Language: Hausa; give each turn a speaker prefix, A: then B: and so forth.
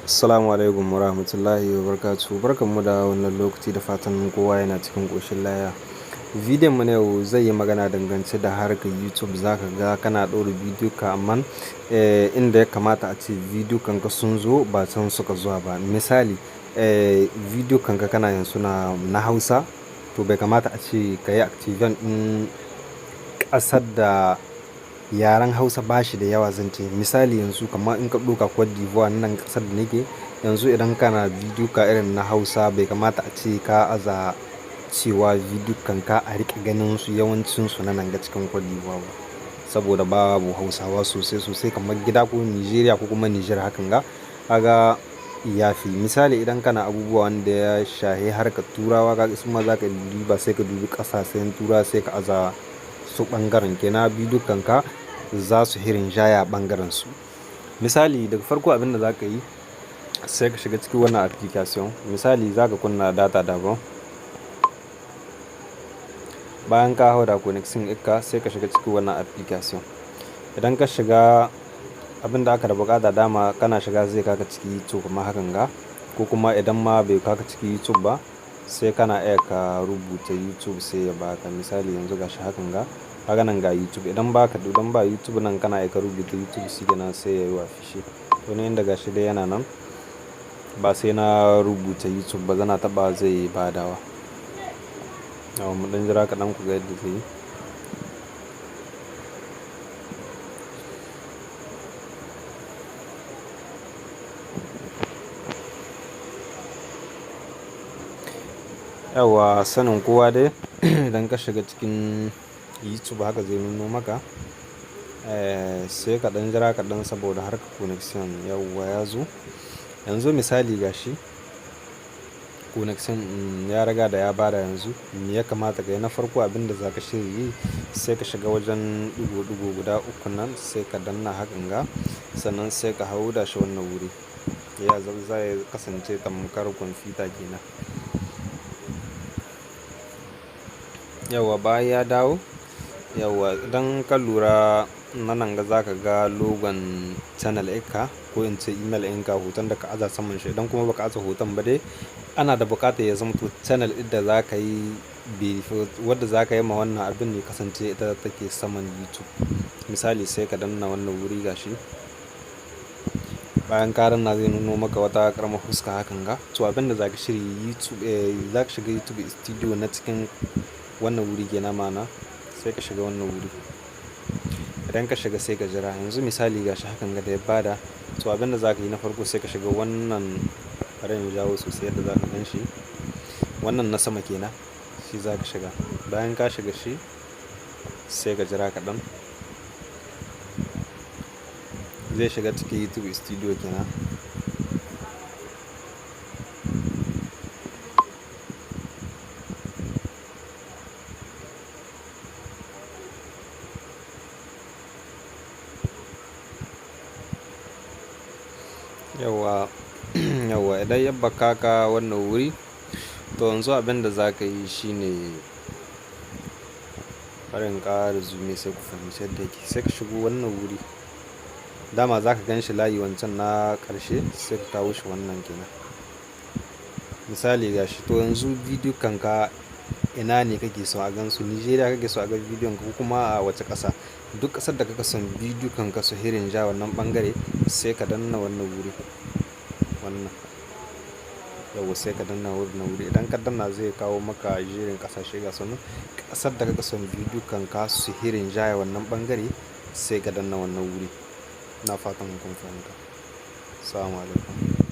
A: Assalamu alaikum warahmatullahi wabarakatuh. Barkanmu da wannan lokaci da fatan kowa yana cikin ƙoshin lafiya. Bidiyon mu na yau zai yi magana dangance da harkar YouTube. Zaka ga kana ɗora bidiyo ka amma inda ya kamata a ce bidiyo kanka sun zo ba can suka zuwa ba. Misali bidiyo kanka kana yin suna na Hausa, to bai kamata a ce ka yi activate ɗin ƙasar da yaren Hausa ba shi da yawa zance. Misali yanzu kamar in ka ɗauka Cote d'Ivoire nan ƙasar da nake yanzu, idan kana bidiyo ka irin na Hausa bai kamata a ce ka aza cewa bidiyo kanka a riƙe ganin su yawancin su na nan ga cikin Cote d'Ivoire ba, saboda babu Hausawa sosai kamar gida ko Nigeria ko kuma Niger hakan ga kaga yafi. Misali idan kana abubuwa wanda ya shahi harkar turawa kaga su ma zaka duba, sai ka dubi ƙasashen turawa sai ka aza su ɓangaren kenan bidiyo kanka za su hirin jaya ɓangaren su. Misali daga farko abinda za ka yi sai ka shiga cikin wannan application. Misali za ka kunna data daban, bayan ka hau da connection ɗinka sai ka shiga cikin wannan application. Idan ka shiga abinda aka da buƙata dama kana shiga zai kaka ciki YouTube kuma hakan ga, ko kuma idan ma bai kaka ciki YouTube ba sai kana iya ka rubuta YouTube sai ya baka. Misali yanzu gashi hakan ga kaga nan ga YouTube. Idan ba YouTube nan kana iya ka rubuta YouTube shi kenan sai ya yi wa fishi. To ne inda gashi dai yana nan, ba sai na rubuta YouTube ba, zana taɓa zai badawa. Mu ɗan jira kaɗan ku ga yadda zai yi. Yawa sanin kowa dai idan ka shiga cikin YouTube haka zai nuno maka, sai ka ɗan jira kaɗan saboda harkar connection. Yawwa ya zo yanzu. Misali gashi connection ya riga da ya bada. Yanzu me ya kamata ka yi? Na farko abinda za ka shirya sai ka shiga wajen ɗigo guda uku nan sai ka danna hakan ga, sannan sai ka hau da shi wannan wuri. Ya zai kasance tamkar kwamfuta kenan. Yawwa bayan ya dawo, yawwa idan ka lura nan ga zaka ga logon channel ɗinka ko in ce email ɗinka, hoton da ka aza saman shi. Idan kuma baka aza hoton ba dai ana da buƙatar ya zama to channel ɗin da za ka yi wadda za ka yi ma wannan abin ne kasance ita take saman YouTube. Misali sai ka danna wannan wuri gashi, bayan ka danna zai nuno maka wata ƙaramar fuska hakan ga. To abinda za ka shirya YouTube, za ka shiga YouTube studio na cikin wannan wuri kenan mana, sai ka shiga wannan wuri. Idan ka shiga sai ka jira. Yanzu misali gashi hakan ga da ya bada. To abinda za ka yi na farko sai ka shiga wannan ran jawo sosai yadda za ka gan shi, wannan na sama kenan shi za ka shiga. Bayan ka shiga shi sai ka jira kaɗan, zai shiga cikin YouTube studio kenan. Yawwa idan ya baka ka wannan wuri, to yanzu abinda za ka yi shine barin ƙara zume sai ku fahimci yadda yake. Sai ka shigo wannan wuri, dama za ka gan shi layi wancan na ƙarshe sai ka kawo shi wannan kenan. Misali gashi to yanzu bidiyo kanka ina ne kake so a gan su? Nigeria kake so a ga bidiyon ka ko kuma a wace ƙasa? Duk ƙasar da kake son bidiyo kanka su hirin ja wannan ɓangare sai ka danna wannan wuri, wannan yawwa sai ka danna wannan wuri. Idan ka danna zai kawo maka jerin ƙasashe ga su nan. Ƙasar da kake son bidiyo kanka su hirin jaya wannan ɓangare sai ka danna wannan wuri. Na fatan kun fahimta. Assalamu alaikum.